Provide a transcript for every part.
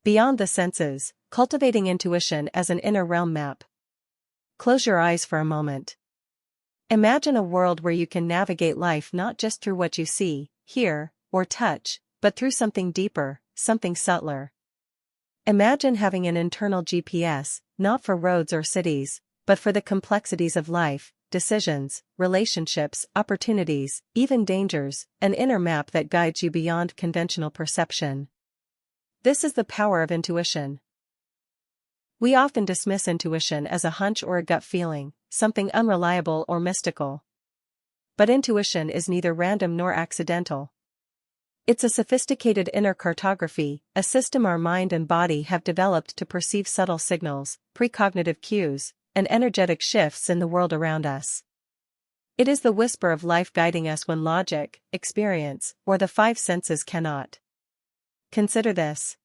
Beyond the senses, cultivating intuition as an inner realm map. Close your eyes for a moment. Imagine a world where you can navigate life not just through what you see, hear, or touch, but through something deeper, something subtler. Imagine having an internal GPS, not for roads or cities, but for the complexities of life, decisions, relationships, opportunities, even dangers, an inner map that guides you beyond conventional perception. This is the power of intuition. We often dismiss intuition as a hunch or a gut feeling, something unreliable or mystical. But intuition is neither random nor accidental. It's a sophisticated inner cartography, a system our mind and body have developed to perceive subtle signals, precognitive cues, and energetic shifts in the world around us. It is the whisper of life guiding us when logic, experience, or the five senses cannot. Consider this.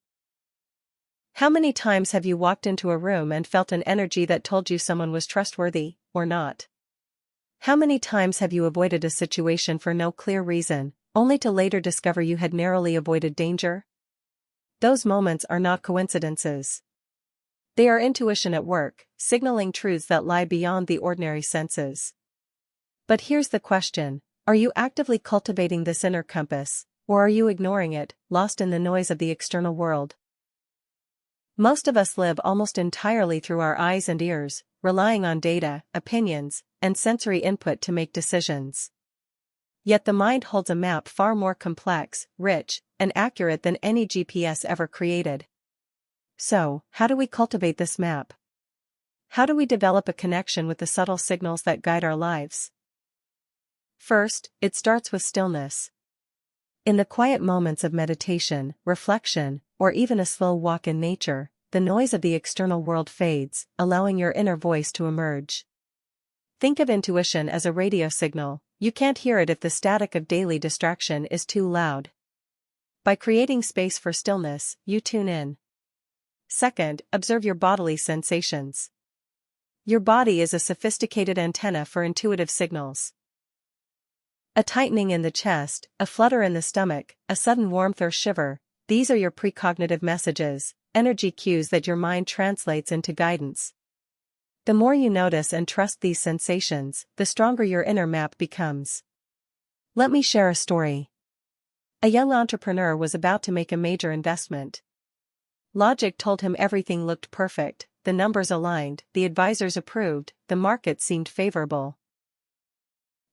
How many times have you walked into a room and felt an energy that told you someone was trustworthy, or not? How many times have you avoided a situation for no clear reason, only to later discover you had narrowly avoided danger? Those moments are not coincidences. They are intuition at work, signaling truths that lie beyond the ordinary senses. But here's the question: are you actively cultivating this inner compass, or are you ignoring it, lost in the noise of the external world? Most of us live almost entirely through our eyes and ears, relying on data, opinions, and sensory input to make decisions. Yet the mind holds a map far more complex, rich, and accurate than any GPS ever created. So, how do we cultivate this map? How do we develop a connection with the subtle signals that guide our lives? First, it starts with stillness. In the quiet moments of meditation, reflection, or even a slow walk in nature, the noise of the external world fades, allowing your inner voice to emerge. Think of intuition as a radio signal. You can't hear it if the static of daily distraction is too loud. By creating space for stillness, you tune in. Second, observe your bodily sensations. Your body is a sophisticated antenna for intuitive signals. A tightening in the chest, a flutter in the stomach, a sudden warmth or shiver, these are your precognitive messages, energy cues that your mind translates into guidance. The more you notice and trust these sensations, the stronger your inner map becomes. Let me share a story. A young entrepreneur was about to make a major investment. Logic told him everything looked perfect, the numbers aligned, the advisors approved, the market seemed favorable.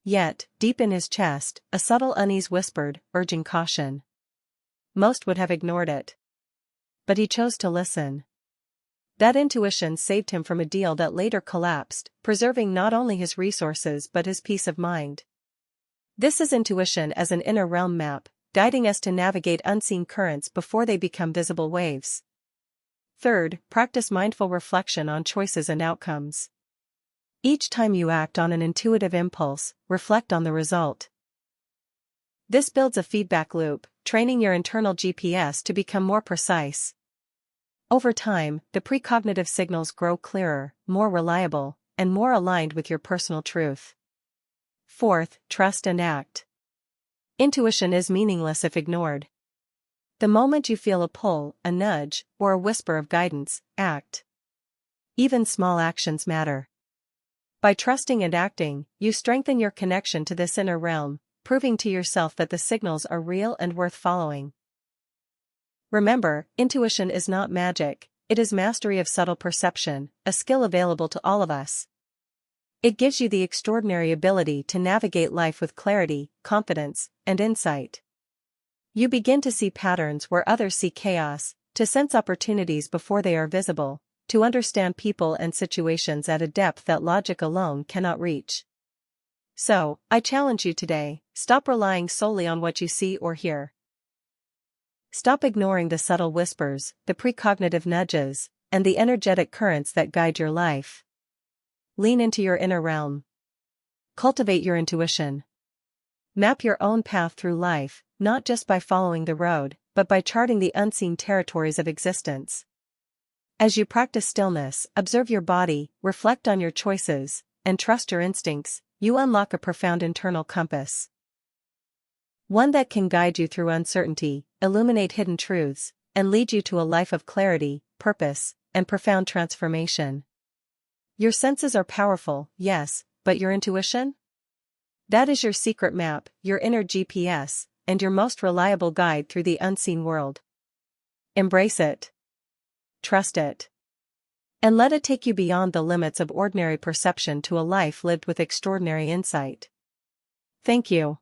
Yet, deep in his chest, a subtle unease whispered, urging caution. Most would have ignored it. But he chose to listen. That intuition saved him from a deal that later collapsed, preserving not only his resources but his peace of mind. This is intuition as an inner realm map, guiding us to navigate unseen currents before they become visible waves. Third, practice mindful reflection on choices and outcomes. Each time you act on an intuitive impulse, reflect on the result. This builds a feedback loop, training your internal GPS to become more precise. Over time, the precognitive signals grow clearer, more reliable, and more aligned with your personal truth. Fourth, trust and act. Intuition is meaningless if ignored. The moment you feel a pull, a nudge, or a whisper of guidance, act. Even small actions matter. By trusting and acting, you strengthen your connection to this inner realm, proving to yourself that the signals are real and worth following. Remember, intuition is not magic, it is mastery of subtle perception, a skill available to all of us. It gives you the extraordinary ability to navigate life with clarity, confidence, and insight. You begin to see patterns where others see chaos, to sense opportunities before they are visible, to understand people and situations at a depth that logic alone cannot reach. So, I challenge you today, stop relying solely on what you see or hear. Stop ignoring the subtle whispers, the precognitive nudges, and the energetic currents that guide your life. Lean into your inner realm. Cultivate your intuition. Map your own path through life, not just by following the road, but by charting the unseen territories of existence. As you practice stillness, observe your body, reflect on your choices, and trust your instincts, you unlock a profound internal compass. One that can guide you through uncertainty, illuminate hidden truths, and lead you to a life of clarity, purpose, and profound transformation. Your senses are powerful, yes, but your intuition? That is your secret map, your inner GPS, and your most reliable guide through the unseen world. Embrace it. Trust it. And let it take you beyond the limits of ordinary perception to a life lived with extraordinary insight. Thank you.